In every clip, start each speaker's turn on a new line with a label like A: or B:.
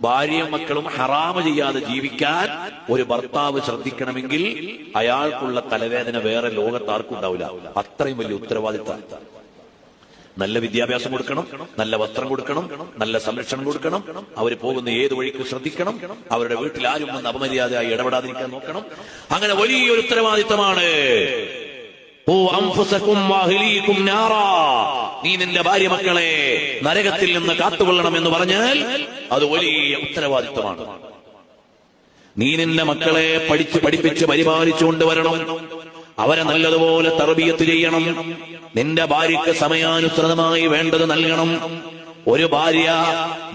A: ഭാര്യയും മക്കളും ഹറാമ് ചെയ്യാതെ ജീവിക്കാൻ ഒരു ഭർത്താവ് ശ്രദ്ധിക്കണമെങ്കിൽ അയാൾക്കുള്ള തലവേദന വേറെ ലോകത്താർക്കും ഉണ്ടാവില്ല. അത്രയും വലിയ ഉത്തരവാദിത്തം. നല്ല വിദ്യാഭ്യാസം കൊടുക്കണം, നല്ല വസ്ത്രം കൊടുക്കണം, നല്ല സംരക്ഷണം കൊടുക്കണം, അവർ പോകുന്ന ഏത് വഴിക്ക് ശ്രദ്ധിക്കണം, അവരുടെ വീട്ടിൽ ആരും വന്ന് അപമര്യാദയായി ഇടപെടാതിരിക്കാൻ നോക്കണം. അങ്ങനെ വലിയൊരു ഉത്തരവാദിത്തമാണ്. നീ നിന്റെ ഭാര്യ മക്കളെ നരകത്തിൽ നിന്ന് കാത്തുകൊള്ളണം എന്ന് പറഞ്ഞാൽ അത് വലിയ ഉത്തരവാദിത്തമാണ്. നീ നിന്റെ മക്കളെ പഠിപ്പിച്ച് പരിപാലിച്ചു കൊണ്ടുവരണം, അവരെ നല്ലതുപോലെ തർബിയത്ത് ചെയ്യണം. നിന്റെ ഭാര്യയ്ക്ക് സമയാനുസൃതമായി വേണ്ടത് നൽകണം. ഒരു ഭാര്യ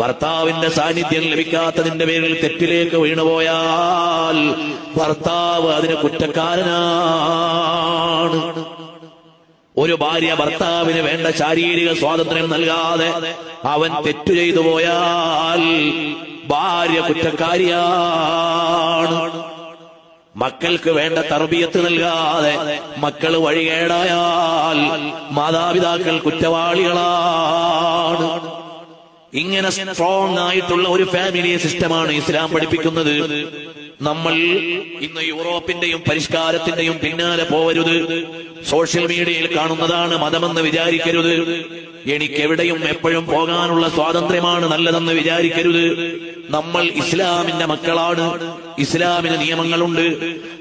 A: ഭർത്താവിന്റെ സാന്നിധ്യം ലഭിക്കാത്തതിന്റെ പേരിൽ തെറ്റിലേക്ക് വീണുപോയാൽ ഭർത്താവ് അതിന് കുറ്റക്കാരനാണ്. ഒരു ഭാര്യ ഭർത്താവിന് വേണ്ട ശാരീരിക സ്വാതന്ത്ര്യം നൽകാതെ അവൻ തെറ്റു ചെയ്തു പോയാൽ ഭാര്യ കുറ്റക്കാരിയാണ്. മക്കൾക്ക് വേണ്ട തർബിയത്ത് നൽകാതെ മക്കൾ വഴികേടായാൽ മാതാപിതാക്കൾ കുറ്റവാളികളാണ്. ഇങ്ങനെ സ്ട്രോങ് ആയിട്ടുള്ള ഒരു ഫാമിലി സിസ്റ്റമാണ് ഇസ്ലാം പഠിപ്പിക്കുന്നത്. നമ്മൾ ഇന്ന് യൂറോപ്പിന്റെയും പരിഷ്കാരത്തിന്റെയും പിന്നാലെ പോവരുത്. സോഷ്യൽ മീഡിയയിൽ കാണുന്നതാണ് മതമെന്ന് വിചാരിക്കരുത്. എനിക്കെവിടെയും എപ്പോഴും പോകാനുള്ള സ്വാതന്ത്ര്യമാണ് നല്ലതെന്ന് വിചാരിക്കരുത്. നമ്മൾ ഇസ്ലാമിന്റെ മക്കളാണ്. ഇസ്ലാമിന് നിയമങ്ങളുണ്ട്.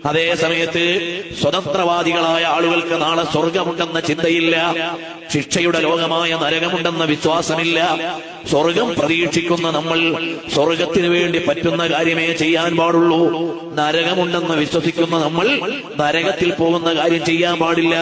A: അതേ സമയത്ത് സ്വതന്ത്രവാദികളായ ആളുകൾക്ക് നാളെ സ്വർഗമുണ്ടെന്ന ചിന്തയില്ല, ശിക്ഷയുടെ ലോകമായ നരകമുണ്ടെന്ന വിശ്വാസമില്ല. സ്വർഗം പ്രതീക്ഷിക്കുന്ന നമ്മൾ സ്വർഗത്തിന് വേണ്ടി പറ്റുന്ന കാര്യമേ ചെയ്യാൻ പാടുള്ളൂ. നരകമുണ്ടെന്ന് വിശ്വസിക്കുന്ന നമ്മൾ നരകത്തിൽ പോകുന്ന കാര്യം ചെയ്യാൻ പാടില്ല.